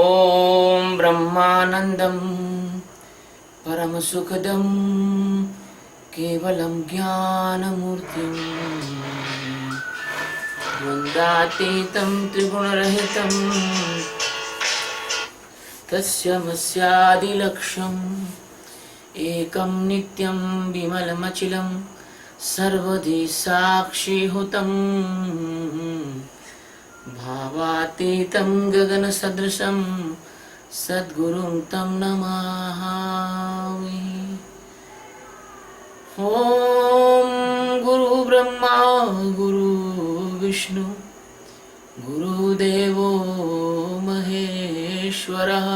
ओम ब्रह्मानंदं परमसुखदं केवलं ज्ञानमूर्तिं द्वन्द्वातीतं त्रिगुणरहितं तस्यादिलक्ष्यम् एकं नित्यं विमलमचिलं सर्वधि साक्षिहुतं भावातीतं गगनसदृशं सद्गुरुं तं नमामि। ॐ गुरु ब्रह्मा गुरु विष्णु गुरुदेवो महेश्वरः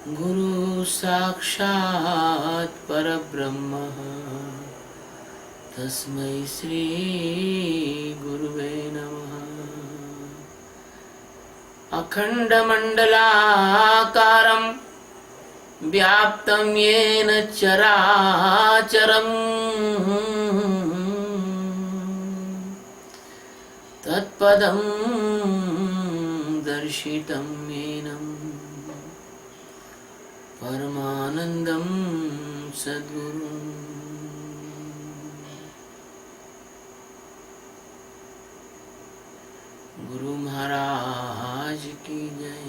गुरु साक्षात् परब्रह्म तस्मै श्री गुरुवे नमः। अखण्डमण्डलाकारं व्याप्तं येन चराचरम् तत्पदं दर्शितं येन परमानन्दं सद्गुरुं। गुरु महाराज की जय।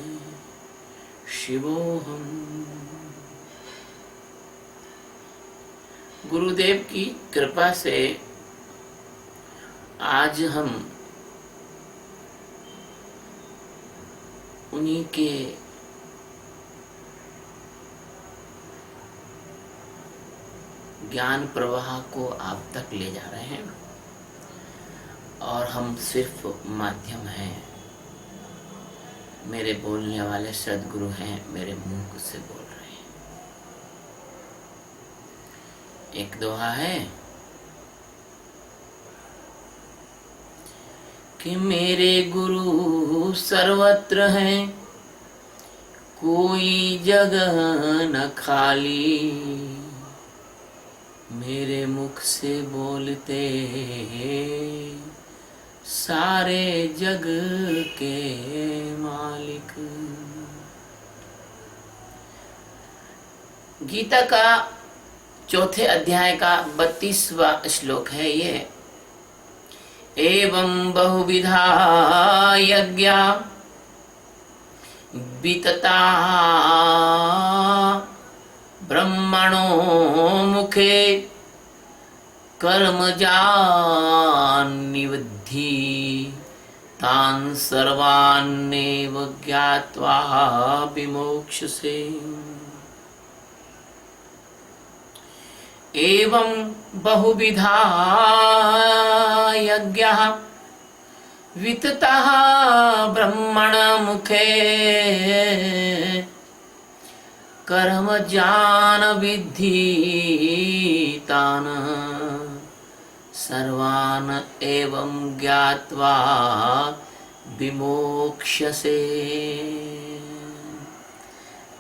शिवोहम। गुरुदेव की कृपा से आज हम उन्हीं के ज्ञान प्रवाह को आप तक ले जा रहे हैं और हम सिर्फ माध्यम हैं। मेरे बोलने वाले सद्गुरु हैं, मेरे मुंह से बोल रहे हैं। एक दोहा है कि मेरे गुरु सर्वत्र हैं, कोई जगह न खाली, मेरे मुख से बोलते सारे जग के मालिक। गीता का चौथे अध्याय का 32वां श्लोक है ये। एवं बहुविधा यज्ञा वितता ब्रह्मणो मुखे कर्मजान्निवद्धि तान् सर्वान्नेव ज्ञात्वा विमोक्ष्यसे। एवं बहुविधा यज्ञः विततः ब्रह्मण मुखे कर्मजान विद्धि तान् सर्वान् एवं ज्ञात्वा विमोक्ष्यसे।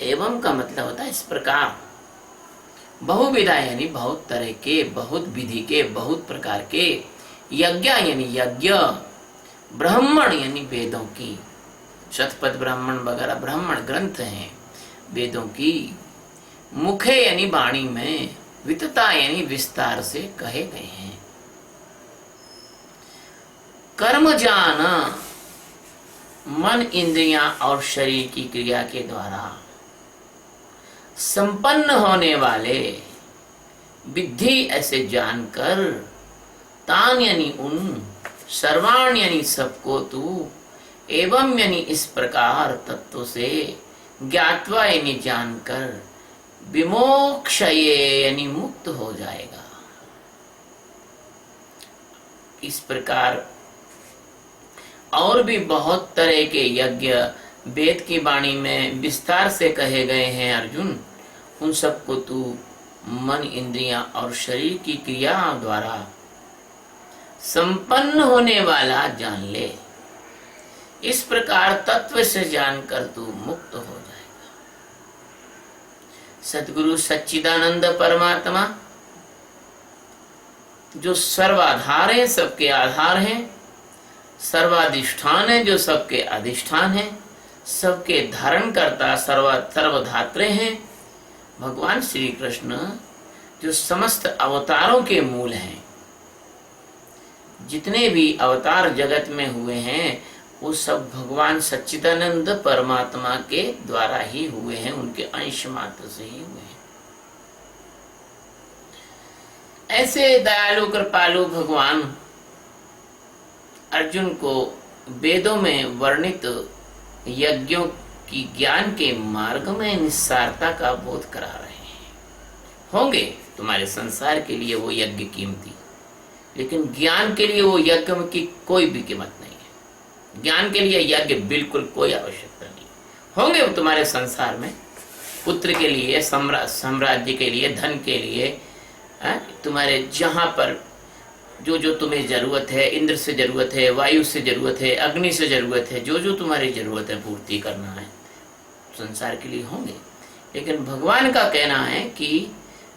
एवं का मतलब होता है इस प्रकार। बहुविधा यानी बहुत तरह के, बहुत विधि के, बहुत प्रकार के, यज्ञ यानी यज्ञ, ब्राह्मण यानी वेदों की, शतपथ ब्राह्मण वगैरह ब्राह्मण ग्रंथ हैं वेदों की, मुखे यानी वाणी में, वितता यानी विस्तार से कहे गए हैं। कर्म जान मन, इंद्रियां और शरीर की क्रिया के द्वारा संपन्न होने वाले, विद्धि ऐसे जानकर, तान यानी उन, सर्वाण यानी सबको, तू एवं यानी इस प्रकार तत्व से, ज्ञात्वा यानी जानकर, विमोक्षये यानी मुक्त हो जाएगा। इस प्रकार और भी बहुत तरह के यज्ञ वेद की वाणी में विस्तार से कहे गए हैं अर्जुन। उन सबको तू मन, इंद्रियां और शरीर की क्रियाओं द्वारा संपन्न होने वाला जान ले। इस प्रकार तत्व से जानकर तू मुक्त हो जाएगा। सद्गुरु सच्चिदानंद परमात्मा जो सर्वाधार है, सबके आधार हैं, सर्वाधिष्ठान है, जो सबके अधिष्ठान है, सबके धारण करता सर्वधात्रे हैं। भगवान श्री कृष्ण जो समस्त अवतारों के मूल हैं, जितने भी अवतार जगत में हुए हैं वो सब भगवान सच्चिदानंद परमात्मा के द्वारा ही हुए हैं, उनके अंश मात्र से ही हुए हैं। ऐसे दयालु कृपालु भगवान अर्जुन को वेदों में वर्णित यज्ञों की ज्ञान के मार्ग में निस्सारता का बोध करा रहे हैं। होंगे तुम्हारे संसार के लिए वो यज्ञ कीमती, लेकिन ज्ञान के लिए वो यज्ञ की कोई भी कीमत नहीं है। ज्ञान के लिए यज्ञ बिल्कुल कोई आवश्यकता नहीं। होंगे तुम्हारे संसार में पुत्र के लिए, साम्राज्य के लिए, धन के लिए, तुम्हारे जहां पर जो जो तुम्हें जरूरत है, इंद्र से जरूरत है, वायु से जरूरत है, अग्नि से जरूरत है, जो जो तुम्हारी जरूरत है पूर्ति करना है संसार के लिए होंगे। लेकिन भगवान का कहना है कि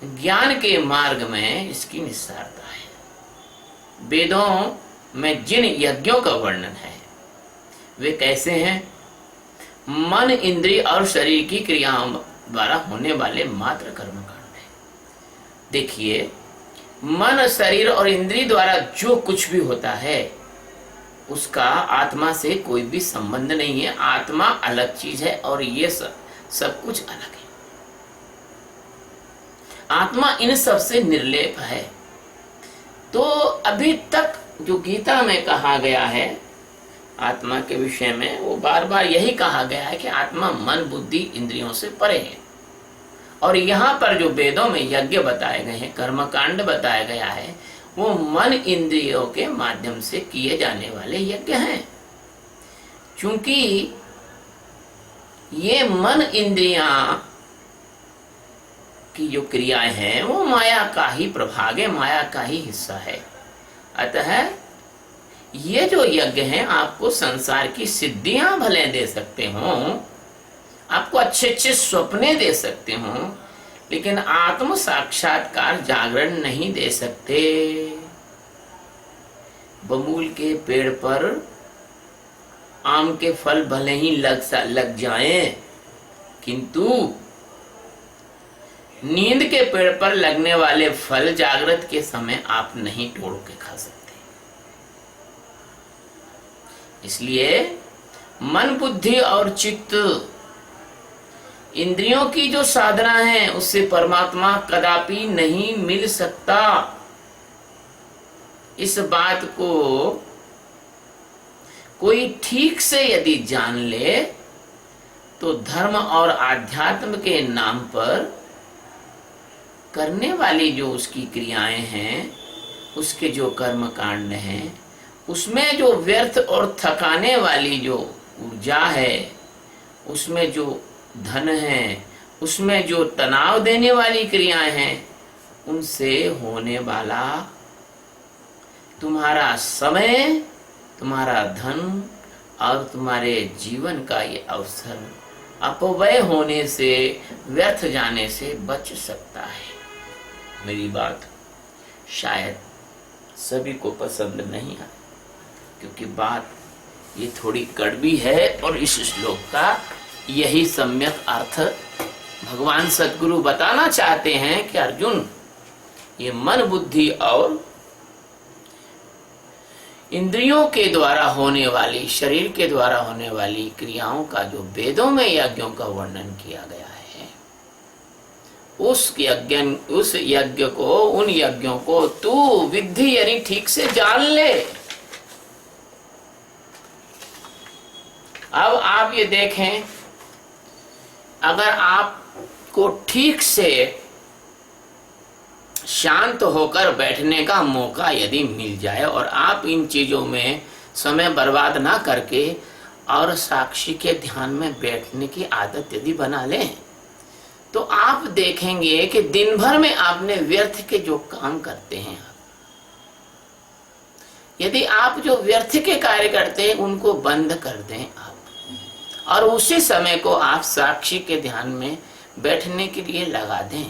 ज्ञान के मार्ग में इसकी निस्सारता है। वेदों में जिन यज्ञों का वर्णन है वे कैसे हैं? मन, इंद्रिय और शरीर की क्रियाओं द्वारा होने वाले मात्र कर्मकांड है। देखिए, मन, शरीर और इंद्रिय द्वारा जो कुछ भी होता है उसका आत्मा से कोई भी संबंध नहीं है। आत्मा अलग चीज है और ये सब कुछ अलग है। आत्मा इन सब से निर्लेप है। तो अभी तक जो गीता में कहा गया है आत्मा के विषय में, वो बार बार यही कहा गया है कि आत्मा मन, बुद्धि, इंद्रियों से परे है। और यहाँ पर जो वेदों में यज्ञ बताए गए हैं, कर्मकांड बताया गया है, वो मन इंद्रियों के माध्यम से किए जाने वाले यज्ञ हैं। क्योंकि ये मन इंद्रियां की जो क्रियाएं हैं वो माया का ही प्रभाग है, माया का ही हिस्सा है। अतः ये जो यज्ञ हैं आपको संसार की सिद्धियां भले दे सकते हो, आपको अच्छे अच्छे सपने दे सकते हो, लेकिन आत्म साक्षात्कार जागरण नहीं दे सकते। बबूल के पेड़ पर आम के फल भले ही लग जाएं, किंतु नींद के पेड़ पर लगने वाले फल जागृत के समय आप नहीं तोड़ के खा सकते। इसलिए मन, बुद्धि और चित्त, इंद्रियों की जो साधना है उससे परमात्मा कदापि नहीं मिल सकता। इस बात को कोई ठीक से यदि जान ले तो धर्म और आध्यात्म के नाम पर करने वाली जो उसकी क्रियाएं हैं, उसके जो कर्म कांड हैं, उसमें जो व्यर्थ और थकाने वाली जो ऊर्जा है, उसमें जो धन है, उसमें जो तनाव देने वाली क्रियाएं हैं, उनसे होने वाला तुम्हारा समय, तुम्हारा धन और तुम्हारे जीवन का ये अवसर अपव्यय होने से, व्यर्थ जाने से बच सकता है। मेरी बात शायद सभी को पसंद नहीं आए, क्योंकि बात ये थोड़ी कड़वी है और इस श्लोक का यही सम्यक अर्थ भगवान सद्गुरु बताना चाहते हैं कि अर्जुन, ये मन, बुद्धि और इंद्रियों के द्वारा होने वाली, शरीर के द्वारा होने वाली क्रियाओं का जो वेदों में यज्ञों का वर्णन किया गया है, उस यज्ञ को, उन यज्ञों को तू विद्धि यानी ठीक से जान ले। अब आप ये देखें, अगर आपको ठीक से शांत होकर बैठने का मौका यदि मिल जाए और आप इन चीजों में समय बर्बाद ना करके और साक्षी के ध्यान में बैठने की आदत यदि बना लें, तो आप देखेंगे कि दिन भर में आपने व्यर्थ के जो काम करते हैं, यदि आप जो व्यर्थ के कार्य करते हैं उनको बंद कर दें आप, और उसी समय को आप साक्षी के ध्यान में बैठने के लिए लगा दें,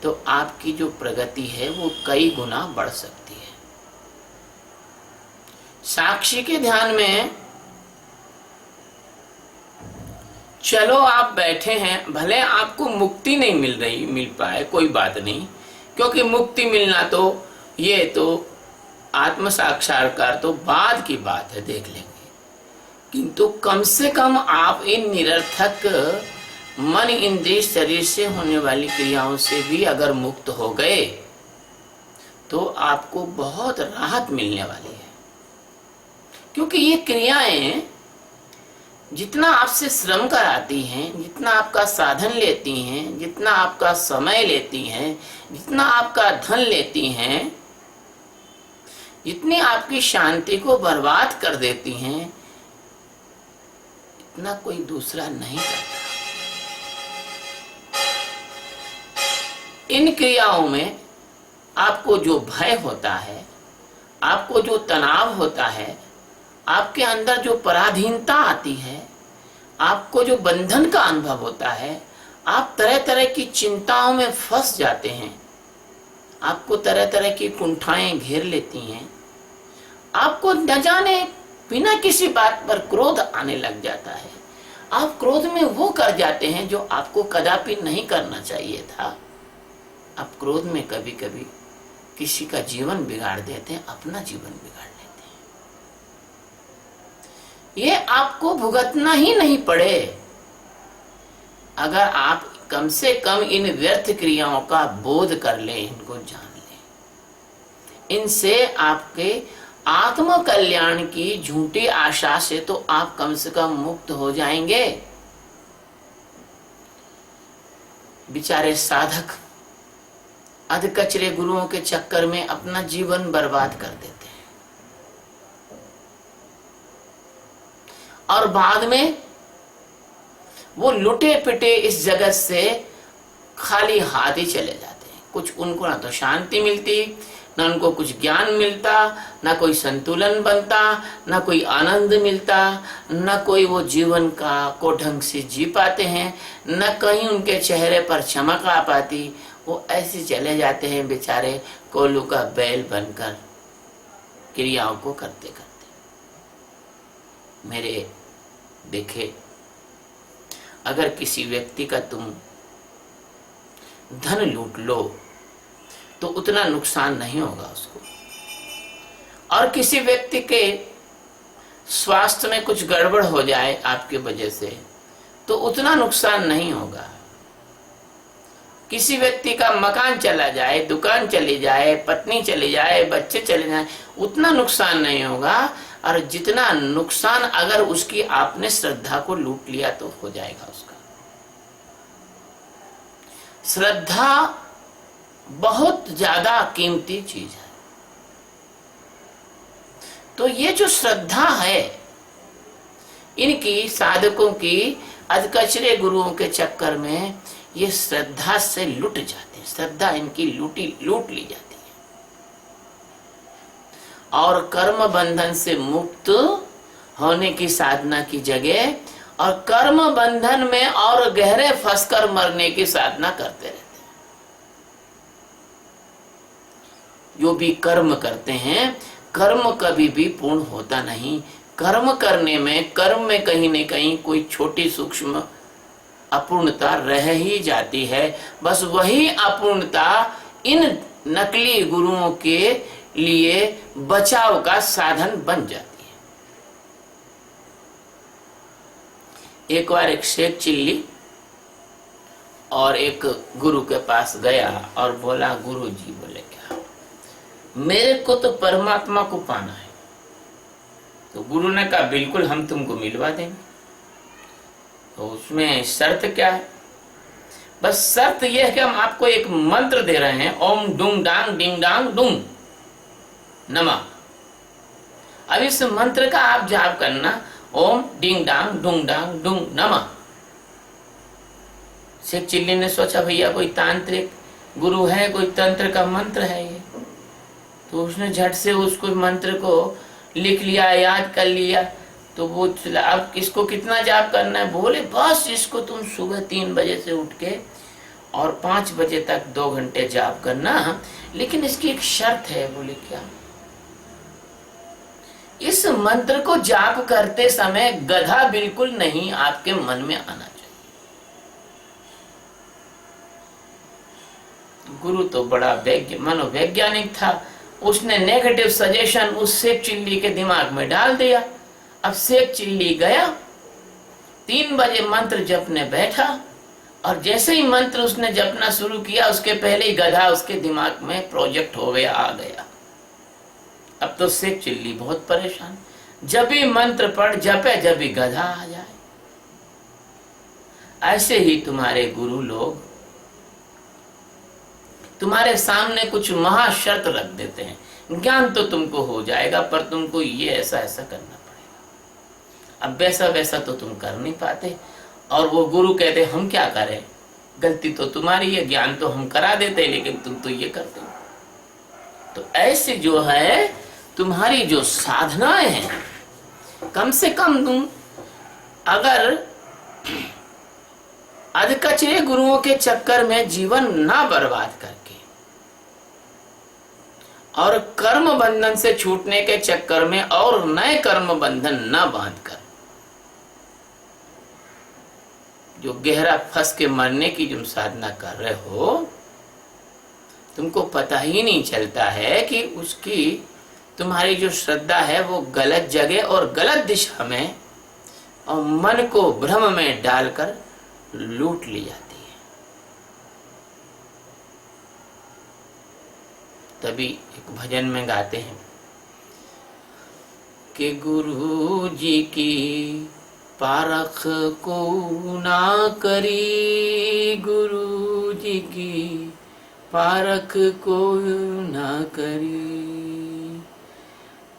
तो आपकी जो प्रगति है वो कई गुना बढ़ सकती है। साक्षी के ध्यान में चलो आप बैठे हैं, भले आपको मुक्ति नहीं मिल पाए, कोई बात नहीं, क्योंकि मुक्ति मिलना तो ये तो आत्म साक्षात्कार तो बाद की बात है, देख लेंगे। किंतु कम से कम आप इन निरर्थक मन इंद्रिय शरीर से होने वाली क्रियाओं से भी अगर मुक्त हो गए तो आपको बहुत राहत मिलने वाली है। क्योंकि ये क्रियाएं जितना आपसे श्रम कराती हैं, जितना आपका साधन लेती हैं, जितना आपका समय लेती हैं, जितना आपका धन लेती हैं, जितनी आपकी शांति को बर्बाद कर देती हैं, इतना कोई दूसरा नहीं करता। इन क्रियाओं में आपको जो भय होता है, आपको जो तनाव होता है, आपके अंदर जो पराधीनता आती है, आपको जो बंधन का अनुभव होता है, आप तरह तरह की चिंताओं में फंस जाते हैं, आपको तरह तरह की कुंठाएं घेर लेती हैं, आपको न जाने बिना किसी बात पर क्रोध आने लग जाता है। आप क्रोध में वो कर जाते हैं जो आपको कदापि नहीं करना चाहिए था। आप क्रोध में कभी कभी किसी का जीवन बिगाड़ देते हैं, अपना जीवन बिगाड़ लेते हैं। ये आपको भुगतना ही नहीं पड़े अगर आप कम से कम इन व्यर्थ क्रियाओं का बोध कर ले, इनको जान ले। इनसे आपके आत्म कल्याण की झूठी आशा से तो आप कम से कम मुक्त हो जाएंगे। बेचारे साधक अधकचरे गुरुओं के चक्कर में अपना जीवन बर्बाद कर देते हैं और बाद में वो लुटे पिटे इस जगत से खाली हाथ ही चले जाते हैं। कुछ उनको ना तो शांति मिलती, ना उनको कुछ ज्ञान मिलता, ना कोई संतुलन बनता, ना कोई आनंद मिलता, ना कोई वो जीवन को ढंग से जी पाते हैं, न कहीं उनके चेहरे पर चमक आ पाती। वो ऐसे चले जाते हैं बेचारे कोल्हू का बैल बनकर क्रियाओं को करते करते। मेरे देखे, अगर किसी व्यक्ति का तुम धन लूट लो तो उतना नुकसान नहीं होगा उसको, और किसी व्यक्ति के स्वास्थ्य में कुछ गड़बड़ हो जाए आपके वजह से तो उतना नुकसान नहीं होगा। किसी व्यक्ति का मकान चला जाए, दुकान चली जाए, पत्नी चली जाए, बच्चे चले जाए, उतना नुकसान नहीं होगा। और जितना नुकसान अगर उसकी आपने श्रद्धा को लूट लिया तो हो जाएगा उसका। श्रद्धा बहुत ज्यादा कीमती चीज है। तो ये जो श्रद्धा है, इनकी साधकों की अधकचरे गुरुओं के चक्कर में ये श्रद्धा से लुट जाते हैं। श्रद्धा इनकी लूट ली जाती है और कर्म बंधन से मुक्त होने की साधना की जगह और कर्म बंधन में और गहरे फंसकर मरने की साधना करते रहते हैं। जो भी कर्म करते हैं, कर्म कभी भी पूर्ण होता नहीं। कर्म करने में, कर्म में कहीं न कहीं कोई छोटी सूक्ष्म अपूर्णता रह ही जाती है। बस वही अपूर्णता इन नकली गुरुओं के लिए बचाव का साधन बन जाती है। एक बार एक शेख चिल्ली और एक गुरु के पास गया और बोला, गुरु जी, बोले क्या, मेरे को तो परमात्मा को पाना है। तो गुरु ने कहा, बिल्कुल, हम तुमको मिलवा देंगे। तो उसमें शर्त क्या है? बस शर्त यह है कि हम आपको एक मंत्र दे रहे हैं, ओम डूंग डांग डिंग डांग डूंग नमः। अब इस मंत्र का आप जाप करना, ओम डिंग डांग डूंग डांग डूंग नमः। शेख चिल्ली ने सोचा, भैया कोई तांत्रिक गुरु है, कोई तंत्र का मंत्र है ये। तो उसने झट से उसको मंत्र को लिख लिया, याद कर लिया। तो वो अब इसको कितना जाप करना है? बोले बस इसको तुम सुबह 3 बजे से उठ के और 5 बजे तक 2 घंटे जाप करना, लेकिन इसकी एक शर्त है। बोले क्या? इस मंत्र को जाप करते समय गधा बिल्कुल नहीं आपके मन में आना चाहिए। गुरु तो बड़ा मनोवैज्ञानिक था, उसने नेगेटिव सजेशन उस शेख चिल्ली के दिमाग में डाल दिया। अब शेख चिल्ली गया, 3 बजे मंत्र जपने बैठा, और जैसे ही मंत्र उसने जपना शुरू किया उसके पहले ही गधा उसके दिमाग में प्रोजेक्ट हो गया, आ गया। अब तो शेख चिल्ली बहुत परेशान, जब भी मंत्र पढ़ जपे जब भी गधा आ जाए। ऐसे ही तुम्हारे गुरु लोग तुम्हारे सामने कुछ महाशर्त रख देते हैं, ज्ञान तो तुमको हो जाएगा पर तुमको ये ऐसा ऐसा करना पड़ेगा। अब वैसा वैसा तो तुम कर नहीं पाते, और वो गुरु कहते हम क्या करें, गलती तो तुम्हारी है, ज्ञान तो हम करा देते लेकिन तुम तो ये करते हो। तो ऐसे जो है तुम्हारी जो साधनाएं हैं, कम से कम तुम अगर अधकचरे गुरुओं के चक्कर में जीवन ना बर्बाद करके और कर्म बंधन से छूटने के चक्कर में और नए कर्म बंधन न बांधकर जो गहरा फंस के मरने की जो साधना कर रहे हो, तुमको पता ही नहीं चलता है कि उसकी तुम्हारी जो श्रद्धा है वो गलत जगह और गलत दिशा में और मन को भ्रम में डालकर लूट ली जाती है। तभी एक भजन में गाते हैं कि गुरु जी की पारख को ना करी, गुरु जी की पारख को ना करी,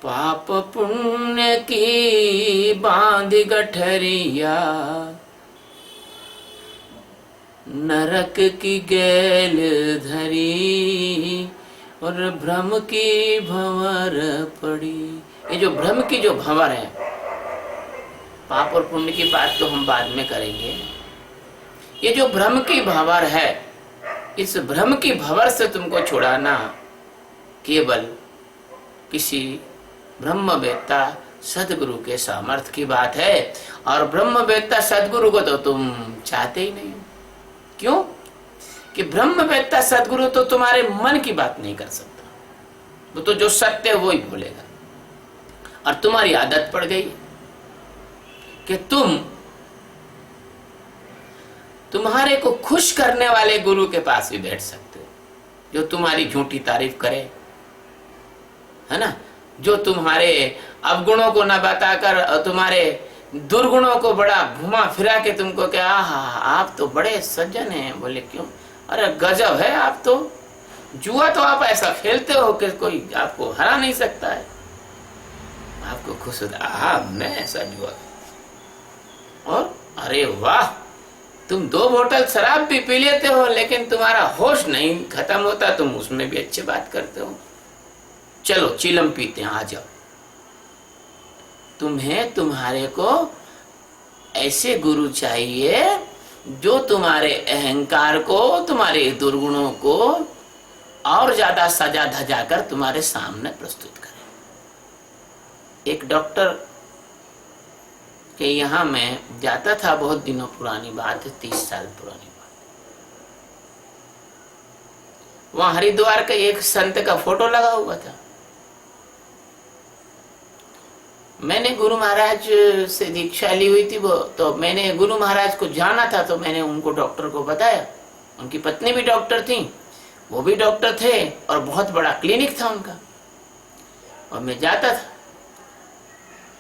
पाप पुण्य की बांध गठरिया, नरक की गैल धरी, और भ्रम की भंवर पड़ी। ये जो भ्रम की जो भंवर है, पाप और पुण्य की बात तो हम बाद में करेंगे, ये जो भ्रम की भंवर है, इस भ्रम की भंवर से तुमको छुड़ाना केवल किसी ब्रह्मवेत्ता सदगुरु के सामर्थ्य की बात है। और ब्रह्मवेत्ता सदगुरु को तो तुम चाहते ही नहीं। क्यों? कि ब्रह्मवेत्ता सदगुरु तो तुम्हारे मन की बात नहीं कर सकता, वो तो जो सत्य है वो ही बोलेगा। और तुम्हारी आदत पड़ गई कि तुम्हारे को खुश करने वाले गुरु के पास भी बैठ सकते हो, जो तुम्हारी झूठी तारीफ करे, है ना, जो तुम्हारे अवगुणों को न बताकर तुम्हारे दुर्गुणों को बड़ा घुमा फिरा के तुमको क्या आप तो बड़े सज्जन हैं। बोले क्यों? अरे गजब है, आप तो जुआ तो आप ऐसा खेलते हो कि कोई आपको हरा नहीं सकता है। आपको खुश होता, मैं ऐसा जुआ, और अरे वाह, तुम 2 बोतल शराब भी पी लेते हो लेकिन तुम्हारा होश नहीं खत्म होता, तुम उसमें भी अच्छी बात करते हो। चलो चिलम पीते हैं, आ जाओ। तुम्हें तुम्हारे को ऐसे गुरु चाहिए जो तुम्हारे अहंकार को, तुम्हारे दुर्गुणों को और ज्यादा सजा धजा कर तुम्हारे सामने प्रस्तुत करे। एक डॉक्टर के यहाँ मैं जाता था, बहुत दिनों पुरानी बात है, 30 साल पुरानी बात। वहां हरिद्वार का एक संत का फोटो लगा हुआ था। मैंने गुरु महाराज से दीक्षा ली हुई थी वो, तो मैंने गुरु महाराज को जाना था, तो मैंने उनको डॉक्टर को बताया। उनकी पत्नी भी डॉक्टर थी, वो भी डॉक्टर थे, और बहुत बड़ा क्लिनिक था उनका, और मैं जाता था।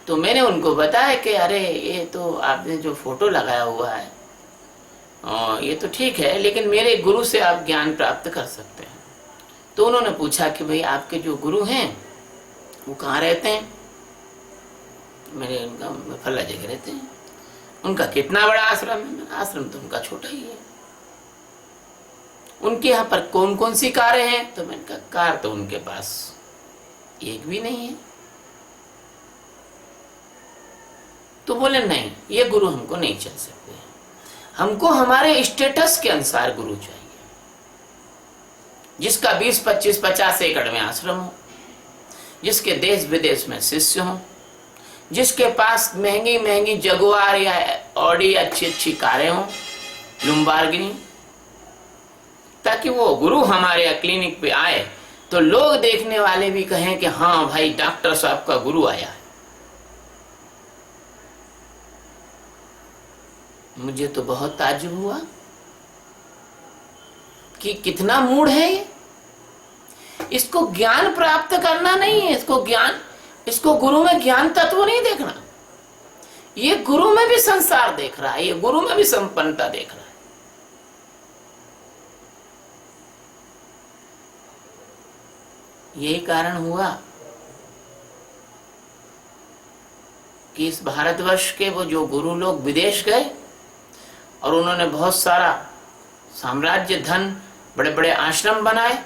तो मैंने उनको बताया कि अरे ये तो आपने जो फोटो लगाया हुआ है ये तो ठीक है, लेकिन मेरे गुरु से आप ज्ञान प्राप्त कर सकते हैं। तो उन्होंने पूछा कि भाई आपके जो गुरु हैं वो कहाँ रहते हैं? मैंने उनका फला जगह रहते हैं। उनका कितना बड़ा आश्रम है? आश्रम तो उनका छोटा ही है। उनके यहाँ पर कौन कौन सी कारें हैं? तो मैंने कहा कार तो उनके पास एक भी नहीं है। तो बोले नहीं, ये गुरु हमको नहीं चल सकते, हमको हमारे स्टेटस के अनुसार गुरु चाहिए, जिसका 20, 25, 50 एकड़ में आश्रम हो, जिसके देश विदेश में शिष्य हो, जिसके पास महंगी महंगी जगुआर या ऑडी अच्छी अच्छी कारें हों, लुम्बार्गिनी, ताकि वो गुरु हमारे क्लिनिक पे आए तो लोग देखने वाले भी कहें कि हाँ भाई डॉक्टर साहब का गुरु आया है। मुझे तो बहुत ताज्जुब हुआ कि कितना मूड है ये। इसको ज्ञान प्राप्त करना नहीं है, इसको गुरु में ज्ञान तत्व नहीं देखना, ये गुरु में भी संसार देख रहा है, ये गुरु में भी संपन्नता देख रहा है। यही कारण हुआ कि इस भारतवर्ष के वो जो गुरु लोग विदेश गए और उन्होंने बहुत सारा साम्राज्य, धन, बड़े बड़े आश्रम बनाए।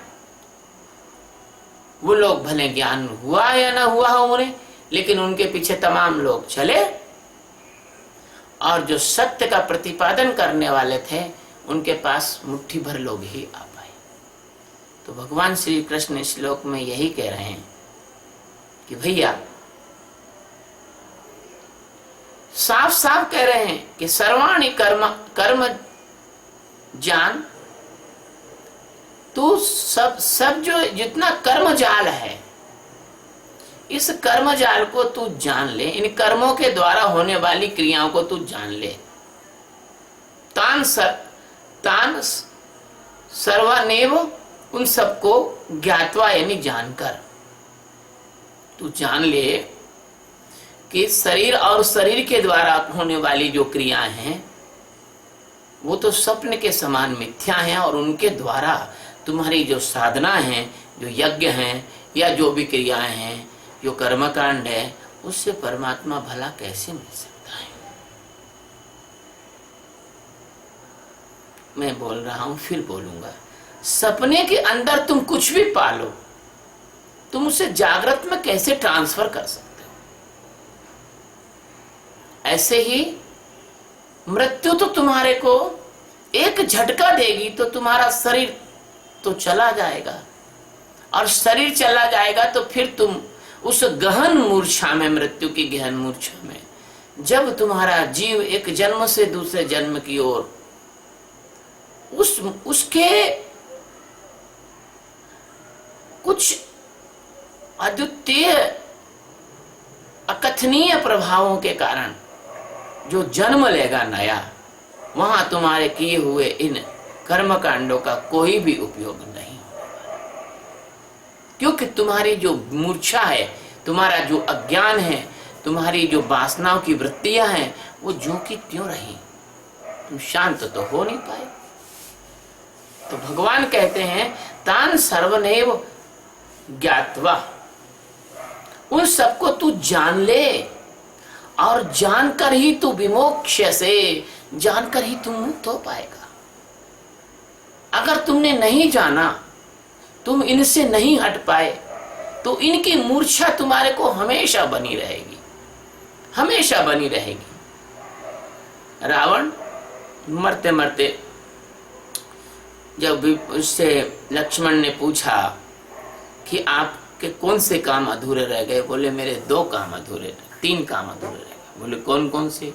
वो लोग भले ज्ञान हुआ या ना हुआ हो उन्हें, लेकिन उनके पीछे तमाम लोग चले और जो सत्य का प्रतिपादन करने वाले थे उनके पास मुट्ठी भर लोग ही आ पाए। तो भगवान श्री कृष्ण इस श्लोक में यही कह रहे हैं कि भैया साफ साफ कह रहे हैं कि सर्वाणि कर्म जान, तू सब जो जितना कर्म जाल है, इस कर्म जाल को तू जान ले, इन कर्मों के द्वारा होने वाली क्रियाओं को तू जान ले। तान सर्वनेव, उन सबको ज्ञात्वा यानी जानकर तू जान ले कि शरीर और शरीर के द्वारा होने वाली जो क्रियाएं हैं वो तो स्वप्न के समान मिथ्या हैं, और उनके द्वारा तुम्हारी जो साधना है, जो यज्ञ हैं या जो भी क्रियाएं हैं, जो कर्मकांड है, उससे परमात्मा भला कैसे मिल सकता है। मैं बोल रहा हूं, फिर बोलूंगा, सपने के अंदर तुम कुछ भी पालो, तुम उसे जागृत में कैसे ट्रांसफर कर सकते हो। ऐसे ही मृत्यु तो तुम्हारे को एक झटका देगी तो तुम्हारा शरीर तो चला जाएगा, और शरीर चला जाएगा तो फिर तुम उस गहन मूर्छा में, मृत्यु की गहन मूर्छा में, जब तुम्हारा जीव एक जन्म से दूसरे जन्म की ओर उसके कुछ अद्वितीय अकथनीय प्रभावों के कारण जो जन्म लेगा नया, वहां तुम्हारे किए हुए इन कर्मकांडों का कोई भी उपयोग नहीं, क्योंकि तुम्हारी जो मूर्छा है, तुम्हारा जो अज्ञान है, तुम्हारी जो वासनाओं की वृत्तियां हैं, वो जो कि त्यों रही, तुम शांत तो हो नहीं पाए। तो भगवान कहते हैं तान सर्वनेव ज्ञात्वा, उन सबको तू जान ले, और जानकर ही तू विमोक्ष से, जानकर ही तुम मुक्त हो पाएगा। अगर तुमने नहीं जाना, तुम इनसे नहीं हट पाए, तो इनकी मूर्छा तुम्हारे को हमेशा बनी रहेगी, हमेशा बनी रहेगी। रावण मरते मरते जब उससे लक्ष्मण ने पूछा कि आपके कौन से काम अधूरे रह गए, बोले मेरे 2 काम अधूरे, 3 काम अधूरे रह गए। बोले कौन कौन से?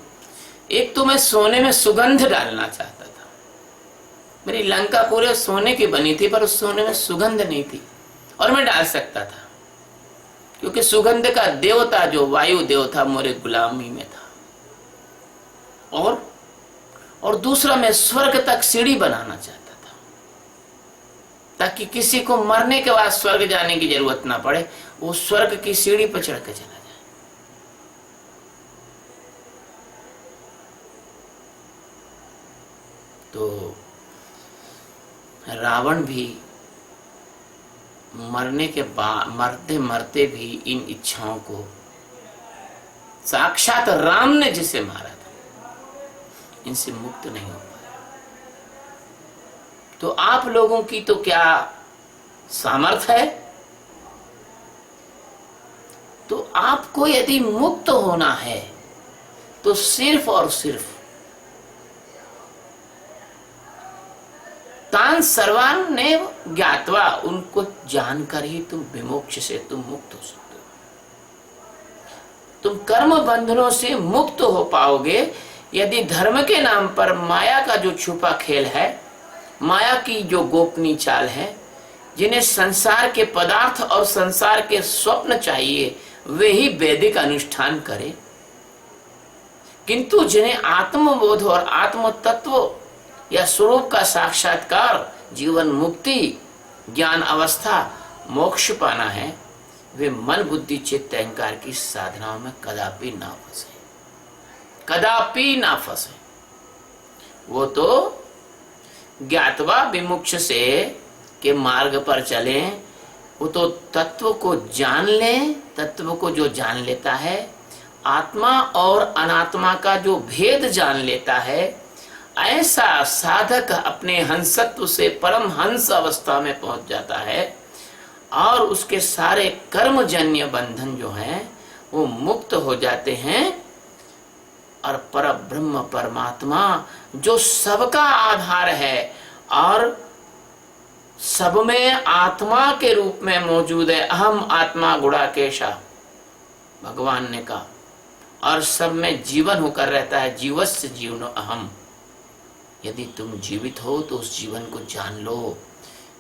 एक तो मैं सोने में सुगंध डालना चाहता था, मेरी लंका पूरे सोने की बनी थी, पर उस सोने में सुगंध नहीं थी, और मैं डाल सकता था क्योंकि सुगंध का देवता जो वायु देव था मेरे गुलामी में था। और दूसरा, मैं स्वर्ग तक सीढ़ी बनाना चाहता था, ताकि किसी को मरने के बाद स्वर्ग जाने की जरूरत ना पड़े, वो स्वर्ग की सीढ़ी पर चढ़ के चला जाए। तो रावण भी मरने के बाद, मरते मरते भी इन इच्छाओं को, साक्षात राम ने जिसे मारा था, इनसे मुक्त नहीं हो पाया। तो आप लोगों की तो क्या सामर्थ्य है? तो आपको यदि मुक्त होना है तो सिर्फ और सिर्फ तान सर्वान ने ज्ञातवा, उनको जानकर ही तुम विमोक्ष से तुम मुक्त हो सकते तुम कर्म बंधनों से मुक्त हो पाओगे यदि धर्म के नाम पर माया का जो छुपा खेल है, माया की जो गोपनीय चाल है, जिन्हें संसार के पदार्थ और संसार के स्वप्न चाहिए वे ही वैदिक अनुष्ठान करें, किंतु जिन्हें आत्मबोध और आत्म तत्व या स्वरूप का साक्षात्कार, जीवन मुक्ति, ज्ञान अवस्था, मोक्ष पाना है, वे मन बुद्धि चित्त अहंकार की साधनाओं में कदापि ना फंसे, कदापि ना फंसे। वो तो ज्ञातवा विमुक्ष से के मार्ग पर चले, वो तो तत्व को जान ले। तत्व को जो जान लेता है, आत्मा और अनात्मा का जो भेद जान लेता है, ऐसा साधक अपने हंसत्व से परम हंस अवस्था में पहुंच जाता है और उसके सारे कर्मजन्य बंधन जो हैं वो मुक्त हो जाते हैं और पर ब्रह्म परमात्मा जो सबका आधार है और सब में आत्मा के रूप में मौजूद है, अहम आत्मा गुणाकेशा भगवान ने कहा, और सब में जीवन होकर रहता है, जीवस्य जीवनो अहम। यदि तुम जीवित हो तो उस जीवन को जान लो।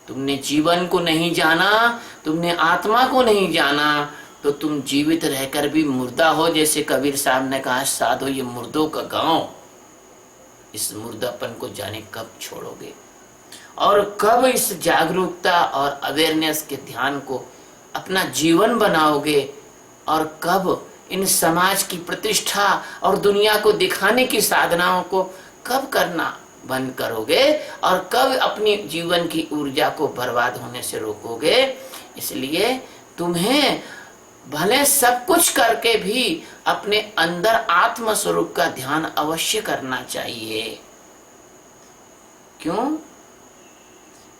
तुमने जीवन को नहीं जाना, तुमने आत्मा को नहीं जाना, तो तुम जीवित रहकर भी मुर्दा हो। जैसे कबीर साहब ने कहा, साधो ये मुर्दों का गांव, इस मुर्दापन को जाने कब छोड़ोगे और कब इस जागरूकता और अवेयरनेस के ध्यान को अपना जीवन बनाओगे और कब इन समाज की प्रतिष्ठा और दुनिया को दिखाने की साधनाओं को कब करना बंद करोगे और कब अपनी जीवन की ऊर्जा को बर्बाद होने से रोकोगे। इसलिए तुम्हें भले सब कुछ करके भी अपने अंदर आत्म स्वरूप का ध्यान अवश्य करना चाहिए। क्यों?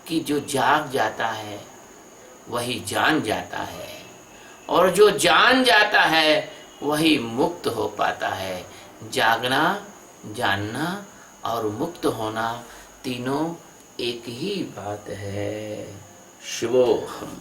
कि जो जाग जाता है वही जान जाता है और जो जान जाता है वही मुक्त हो पाता है। जागना, जानना और मुक्त होना तीनों एक ही बात है। शिवोहम।